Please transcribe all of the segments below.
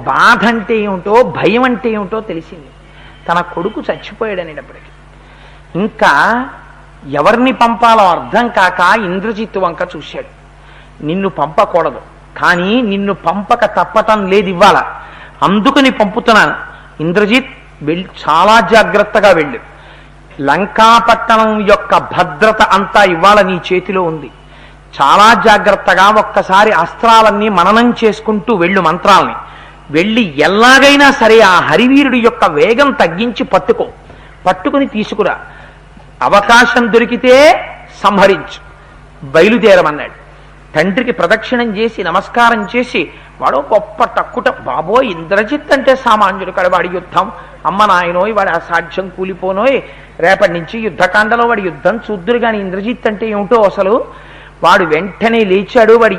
బాధ అంటే ఏమిటో భయం అంటే ఏమిటో తెలిసింది. తన కొడుకు చచ్చిపోయాడనేటప్పటికీ ఇంకా ఎవరిని పంపాలో అర్థం కాక ఇంద్రజిత్తు వంక చూశాడు. నిన్ను పంపకూడదు, కానీ నిన్ను పంపక తప్పటం లేదు ఇవ్వాల, అందుకని పంపుతున్నాను. ఇంద్రజిత్ వెళ్ళి చాలా జాగ్రత్తగా వెళ్ళు. లంకాపట్టణం యొక్క భద్రత అంతా ఇవాళ నీ చేతిలో ఉంది. చాలా జాగ్రత్తగా ఒక్కసారి అస్త్రాలన్నీ మననం చేసుకుంటూ వెళ్ళు, మంత్రాల్ని వెళ్ళి ఎలాగైనా సరే ఆ హరివీరుడి యొక్క వేగం తగ్గించి పట్టుకుని తీసుకురా. అవకాశం దొరికితే సంహరించు, బయలుదేరమన్నాడు. తండ్రికి ప్రదక్షిణం చేసి నమస్కారం చేసి వాడు గొప్ప టక్కుట, బాబోయ్ ఇంద్రజిత్ అంటే సామాన్యుడు కదా, వాడి యుద్ధం అమ్మ నాయనోయ్, వాడి అసాధ్యం కూలిపోనోయ్, రేపటి నుంచి యుద్ధకాండలో వాడి యుద్ధం చూద్దురు కానీ ఇంద్రజిత్ అంటే ఏమిటో అసలు. వాడు వెంటనే లేచాడు. వాడి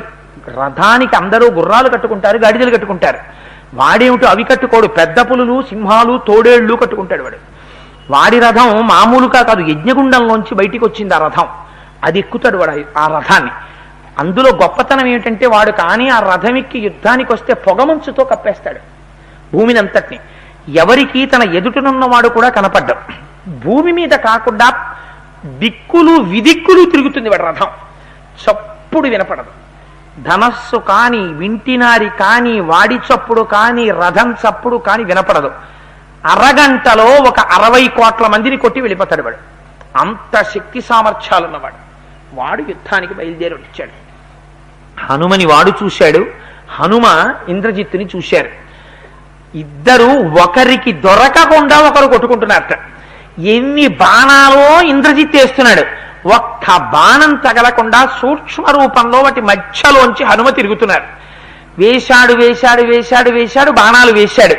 రథానికి అందరూ గుర్రాలు కట్టుకుంటారు, గాడిదలు కట్టుకుంటారు. వాడేమిటో అవి కట్టుకోడు, పెద్ద పులులు సింహాలు తోడేళ్లు కట్టుకుంటాడు. వాడి రథం మామూలుగా కాదు, యజ్ఞగుండంలోంచి బయటికి వచ్చింది ఆ రథం. అది ఎక్కుతాడు వాడు ఆ రథాన్ని. అందులో గొప్పతనం ఏమిటంటే వాడు కానీ ఆ రథం ఎక్కి యుద్ధానికి వస్తే పొగమంచుతో కప్పేస్తాడు భూమిని అంతటిని. ఎవరికి తన ఎదుటనున్నవాడు కూడా కనపడ్డాడు. భూమి మీద కాకుండా దిక్కులు విదిక్కులు తిరుగుతుంది వాడి రథం, చప్పుడు వినపడదు. ధనస్సు కానీ వింటినారి కానీ వాడి చప్పుడు కానీ రథం చప్పుడు కానీ వినపడదు. అరగంటలో ఒక 60 కోట్ల మందిని కొట్టి వెళ్ళిపోతాడు వాడు. అంత శక్తి సామర్థ్యాలున్నవాడు. వాడు యుద్ధానికి బయలుదేరి వచ్చాడు. హనుమని వాడు చూశాడు, హనుమ ఇంద్రజిత్తుని చూశారు. ఇద్దరు ఒకరికి దొరకకుండా ఒకరు కొట్టుకుంటున్నారట. ఎన్ని బాణాలో ఇంద్రజిత్ వేస్తున్నాడు, ఒక్క బాణం తగలకుండా సూక్ష్మ రూపంలో వాటి మధ్యలోంచి హనుమ తిరుగుతున్నారు. వేశాడు బాణాలు వేశాడు.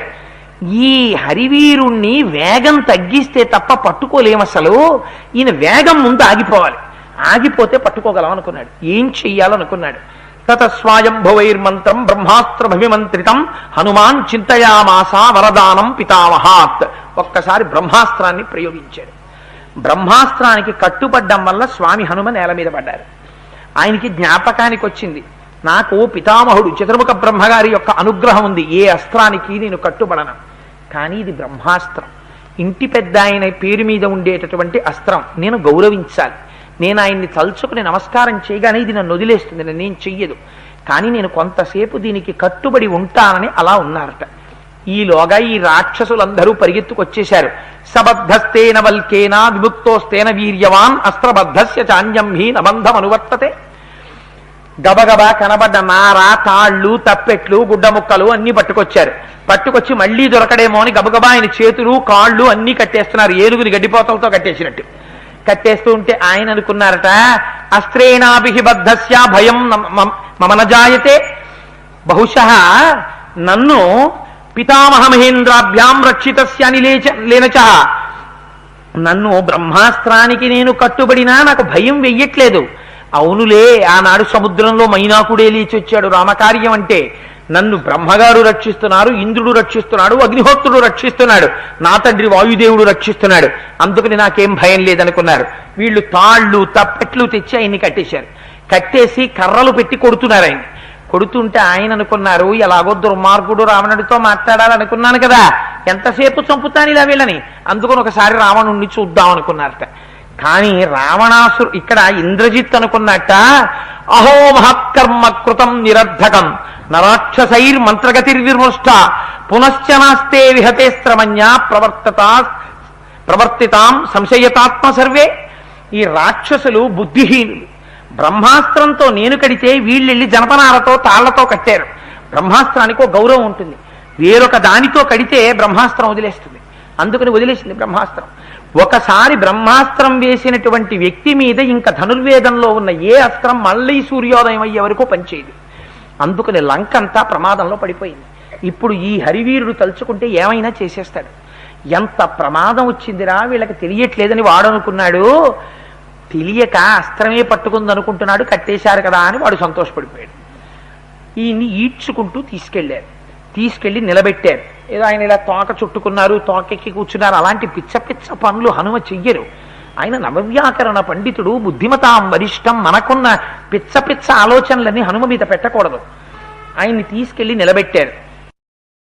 ఈ హరివీరుణ్ణి వేగం తగ్గిస్తే తప్ప పట్టుకోలేము అసలు. ఈయన వేగం ముందు ఆగిపోవాలి, ఆగిపోతే పట్టుకోగలం అనుకున్నాడు. ఏం చెయ్యాలనుకున్నాడు. తత స్వాయంభవైర్మంత్రం బ్రహ్మాస్త్రభిమంత్రితం హనుమాన్ చింతయామాస వరదానం పితామహాత్. ఒక్కసారి బ్రహ్మాస్త్రాన్ని ప్రయోగించాడు. బ్రహ్మాస్త్రానికి కట్టుబడ్డం వల్ల స్వామి హనుమ నేల మీద పడ్డారు. ఆయనకి జ్ఞాపకానికి వచ్చింది, నాకు పితామహుడు చతుర్ముఖ బ్రహ్మగారి యొక్క అనుగ్రహం ఉంది, ఏ అస్త్రానికి నేను కట్టుబడను. కానీ ఇది బ్రహ్మాస్త్రం, ఇంటి పెద్ద ఆయన పేరు మీద ఉండేటటువంటి అస్త్రం, నేను గౌరవించాలి. నేను ఆయన్ని తలుచుకుని నమస్కారం చేయగానే ఇది నన్ను వదిలేస్తుంది, నేను చెయ్యదు. కానీ నేను కొంతసేపు దీనికి కట్టుబడి ఉంటానని అలా ఉన్నారట. ఈలోగా ఈ రాక్షసులందరూ పరిగెత్తుకొచ్చేశారు. సబద్ధస్తేన వల్కేన విముక్తోస్తేన వీర్యవాన్ అస్త్రబద్ధస్య చాన్యంహి నబంధం అనువర్తతే. గబగబా కనబడ్డ నార, తాళ్ళు, తప్పెట్లు, గుడ్డ ముక్కలు అన్ని పట్టుకొచ్చి మళ్లీ దొరకడేమో అని గబగబా ఆయన చేతులు కాళ్ళు అన్ని కట్టేస్తున్నారు, ఏలుగుని గడ్డిపోతలతో కట్టేసినట్టు. కట్టేస్తూ ఉంటే ఆయన అనుకున్నారట, అస్త్రేణాభిహి బద్ధస్య భయం మమ జాయతే. బహుశః నన్ను పితామహ మహేంద్రాభ్యాం రక్షితస్య అని లేనచ, నన్ను బ్రహ్మాస్త్రానికి నేను కట్టుబడినా నాకు భయం వెయ్యట్లేదు. అవునులే, ఆనాడు సముద్రంలో మైనాకుడే లేచొచ్చాడు రామకార్యం అంటే. నన్ను బ్రహ్మగారు రక్షిస్తున్నారు, ఇంద్రుడు రక్షిస్తున్నాడు, అగ్నిహోత్రుడు రక్షిస్తున్నాడు, నా తండ్రి వాయుదేవుడు రక్షిస్తున్నాడు, అందుకని నాకేం భయం లేదనుకున్నారు. వీళ్ళు తాళ్ళు తప్పెట్లు తెచ్చి ఆయన్ని కట్టేశారు. కట్టేసి కర్రలు పెట్టి కొడుతున్నారు. ఆయన కొడుతుంటే ఆయన అనుకున్నారు, ఎలాగో దుర్మార్గుడు రావణుడితో మాట్లాడాలనుకున్నాను కదా, ఎంతసేపు చంపుతాను ఇలా వీళ్ళని, అందుకని ఒకసారి రావణుణ్ణి చూద్దాం అనుకున్నారట. కానీ రావణాసురు ఇక్కడ ఇంద్రజిత్ అనుకున్నట్ట, అహో మహత్కర్మ కృతం నిరర్ధకం నరాక్షసైర్ మంత్రగతిర్విమృష్ట పునశ్చ నాస్తే విహతే శ్రమణ్య ప్రవర్తితాం సంశయతాత్మ సర్వే. ఈ రాక్షసులు బుద్ధిహీనులు. బ్రహ్మాస్త్రంతో నేను కడితే వీళ్ళెళ్ళి జనపనాలతో తాళ్లతో కట్టారు. బ్రహ్మాస్త్రానికి ఒక గౌరవం ఉంటుంది, వేరొక దానితో కడితే బ్రహ్మాస్త్రం వదిలేస్తుంది, అందుకని వదిలేసింది బ్రహ్మాస్త్రం. ఒకసారి బ్రహ్మాస్త్రం వేసినటువంటి వ్యక్తి మీద ఇంకా ధనుర్వేదంలో ఉన్న ఏ అస్త్రం మళ్ళీ సూర్యోదయం అయ్యే వరకు పనిచేయదు. అందుకని లంకంతా ప్రమాదంలో పడిపోయింది. ఇప్పుడు ఈ హరివీరుడు తలుచుకుంటే ఏమైనా చేసేస్తాడు. ఎంత ప్రమాదం వచ్చిందిరా వీళ్ళకి తెలియట్లేదని వాడు అనుకున్నాడు. తెలియక అస్త్రమే పట్టుకుందనుకుంటున్నాడు, కట్టేశారు కదా అని వాడు సంతోషపడిపోయాడు. ఈయన్ని ఈడ్చుకుంటూ తీసుకెళ్లి నిలబెట్టారు. ఏదో ఆయన ఇలా తోక చుట్టుకున్నారు, తోకెక్కి కూర్చున్నారు. అలాంటి పిచ్చ పిచ్చ పనులు హనుమ చెయ్యరు. ఆయన నవవ్యాకరణ పండితుడు, బుద్ధిమతాం వరిష్టం. మనకున్న పిచ్చ పిచ్చ ఆలోచనలన్నీ హనుమ మీద పెట్టకూడదు. ఆయన్ని తీసుకెళ్లి నిలబెట్టారు.